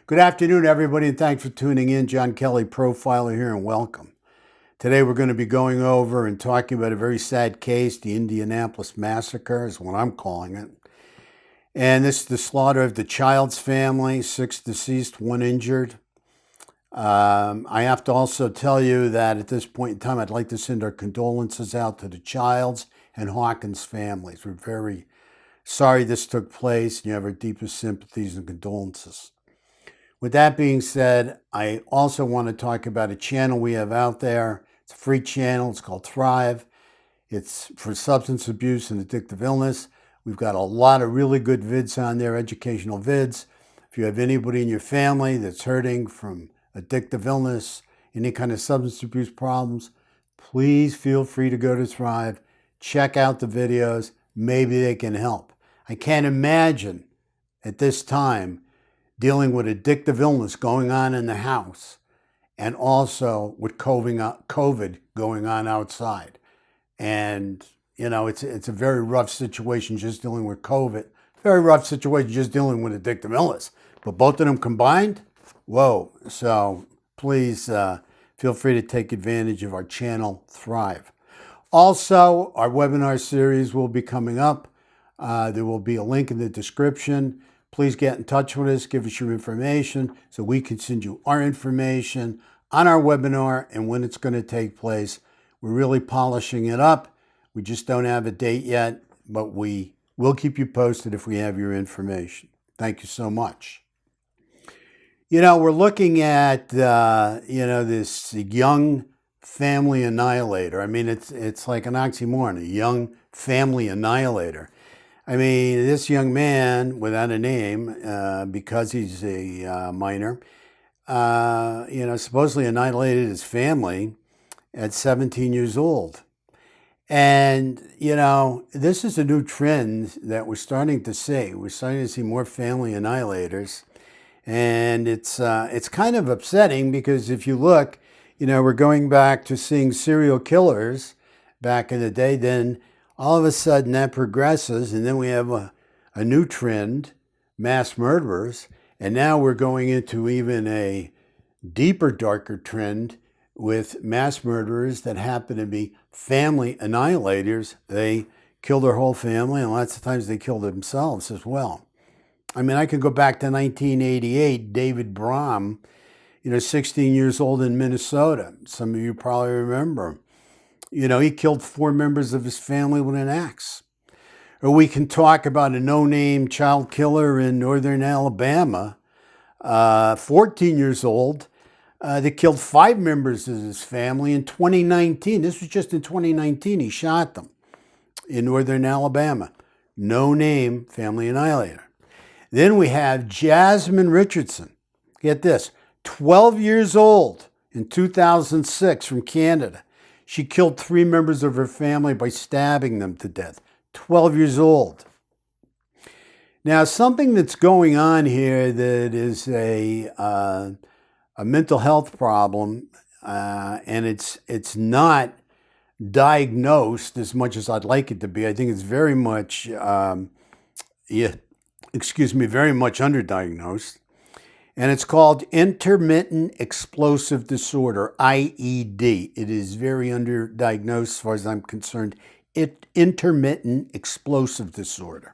Good afternoon, everybody, and thanks for tuning in. John Kelly, Profiler here, and welcome. Today we're going to be going over and talking about a very sad case, the Indianapolis massacre is what I'm calling it. And this is the slaughter of the child's family, 6 deceased, 1 injured. I have to also tell you that at this point in time, I'd like to send our condolences out to the Childs and Hawkins families. We're very sorry this took place, and you have our deepest sympathies and condolences. With that being said, I also want to talk about a channel we have out there. It's a free channel. It's called Thrive. It's for substance abuse and addictive illness. We've got a lot of really good vids on there, educational vids. If you have anybody in your family that's hurting from addictive illness, any kind of substance abuse problems, please feel free to go to Thrive. Check out the videos. Maybe they can help. I can't imagine at this time dealing with addictive illness going on in the house and also with COVID going on outside. And, you know, it's a very rough situation just dealing with COVID. Very rough situation just dealing with addictive illness. But both of them combined, whoa. So please feel free to take advantage of our channel, Thrive. Also, our webinar series will be coming up. There will be a link in the description. Please get in touch with us, give us your information so we can send you our information on our webinar and when it's going to take place. We're really polishing it up. We just don't have a date yet, but we will keep you posted if we have your information. Thank you so much. You know, we're looking at, this young family annihilator. I mean, it's like an oxymoron, a young family annihilator. I mean, this young man, without a name, because he's a minor, supposedly annihilated his family at 17 years old. And, this is a new trend that we're starting to see. We're starting to see more family annihilators. And it's kind of upsetting because if you look, we're going back to seeing serial killers back in the day, then all of a sudden that progresses, and then we have a new trend, mass murderers, and now we're going into even a deeper, darker trend with mass murderers that happen to be family annihilators. They kill their whole family, and lots of times they kill themselves as well. I mean, I could go back to 1988, David Brom, 16 years old in Minnesota. Some of you probably remember him. He killed 4 members of his family with an axe. Or we can talk about a no-name child killer in northern Alabama, 14 years old, that killed 5 members of his family in 2019. This was just in 2019. He shot them in northern Alabama. No-name family annihilator. Then we have Jasmine Richardson. Get this, 12 years old in 2006 from Canada. She killed 3 members of her family by stabbing them to death. 12 years old. Now, something that's going on here that is a mental health problem, and it's not diagnosed as much as I'd like it to be. I think it's very much, very much underdiagnosed. And it's called Intermittent Explosive Disorder, IED. It is very underdiagnosed as far as I'm concerned. Intermittent Explosive Disorder.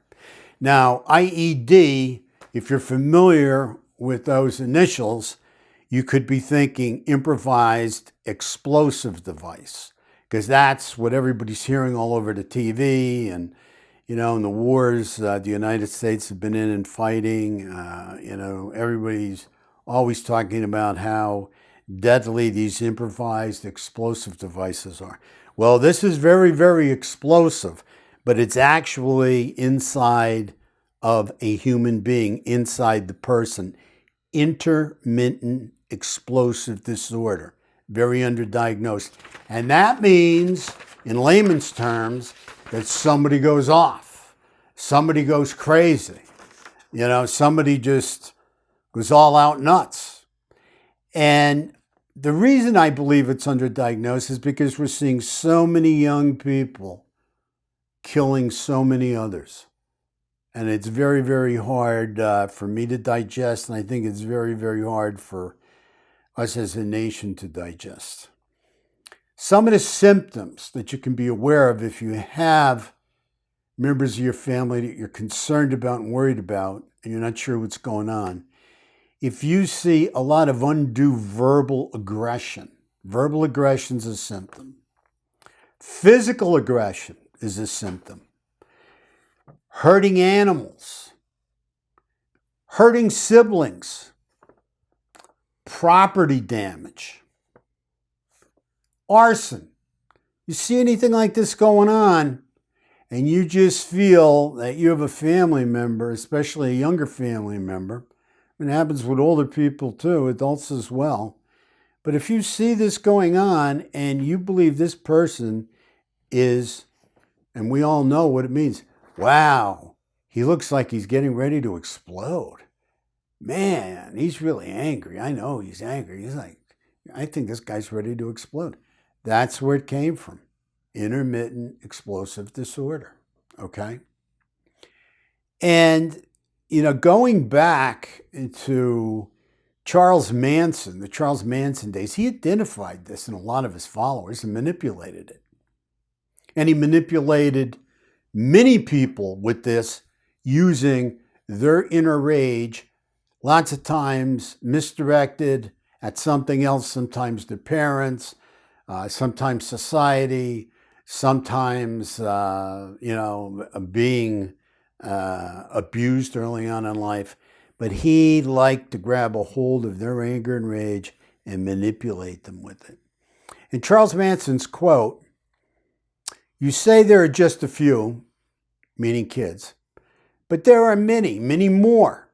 Now, IED, if you're familiar with those initials, you could be thinking improvised explosive device, because that's what everybody's hearing all over the TV and in the wars the United States have been in and fighting, everybody's always talking about how deadly these improvised explosive devices are. Well, this is very, very explosive, but it's actually inside of a human being, inside the person. Intermittent explosive disorder, very underdiagnosed. And that means, in layman's terms, that somebody goes off, somebody goes crazy, somebody just goes all out nuts. And the reason I believe it's underdiagnosed is because we're seeing so many young people killing so many others. And it's very, very hard for me to digest, and I think it's very, very hard for us as a nation to digest. Some of the symptoms that you can be aware of if you have members of your family that you're concerned about and worried about, and you're not sure what's going on. If you see a lot of undue verbal aggression is a symptom. Physical aggression is a symptom. Hurting animals, hurting siblings, property damage, arson. You see anything like this going on, and you just feel that you have a family member, especially a younger family member, it happens with older people too, adults as well. But if you see this going on and you believe this person is, and we all know what it means, wow, he looks like he's getting ready to explode. Man, he's really angry. I know he's angry. He's like, I think this guy's ready to explode. That's where it came from. Intermittent explosive disorder, okay? And, going back into Charles Manson, the Charles Manson days, he identified this in a lot of his followers and manipulated it. And he manipulated many people with this using their inner rage, lots of times misdirected at something else, sometimes their parents, sometimes society, sometimes, being abused early on in life. But he liked to grab a hold of their anger and rage and manipulate them with it. In Charles Manson's quote, "You say there are just a few," meaning kids, "but there are many, many more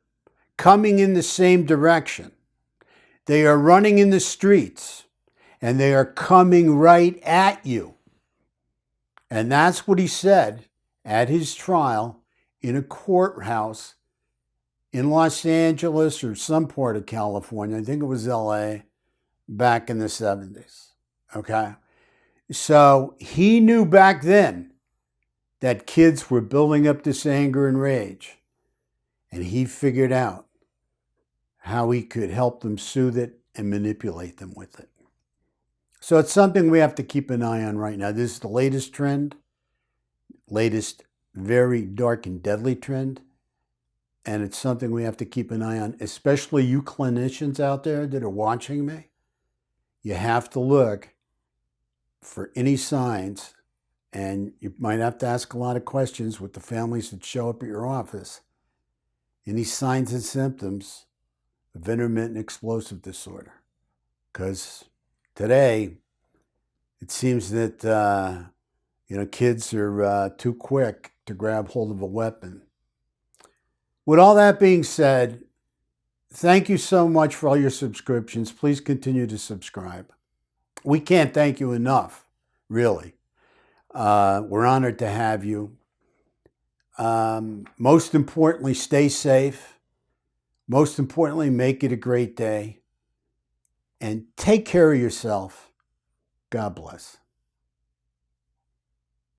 coming in the same direction. They are running in the streets, and they are coming right at you." And that's what he said at his trial in a courthouse in Los Angeles or some part of California. I think it was LA back in the 70s. Okay? So he knew back then that kids were building up this anger and rage. And he figured out how he could help them soothe it and manipulate them with it. So it's something we have to keep an eye on right now. This is the latest trend, latest very dark and deadly trend. And it's something we have to keep an eye on, especially you clinicians out there that are watching me. You have to look for any signs, and you might have to ask a lot of questions with the families that show up at your office. Any signs and symptoms of intermittent explosive disorder. Because today, it seems that, kids are too quick to grab hold of a weapon. With all that being said, thank you so much for all your subscriptions. Please continue to subscribe. We can't thank you enough, really. We're honored to have you. Most importantly, stay safe. Most importantly, make it a great day. And take care of yourself. God bless.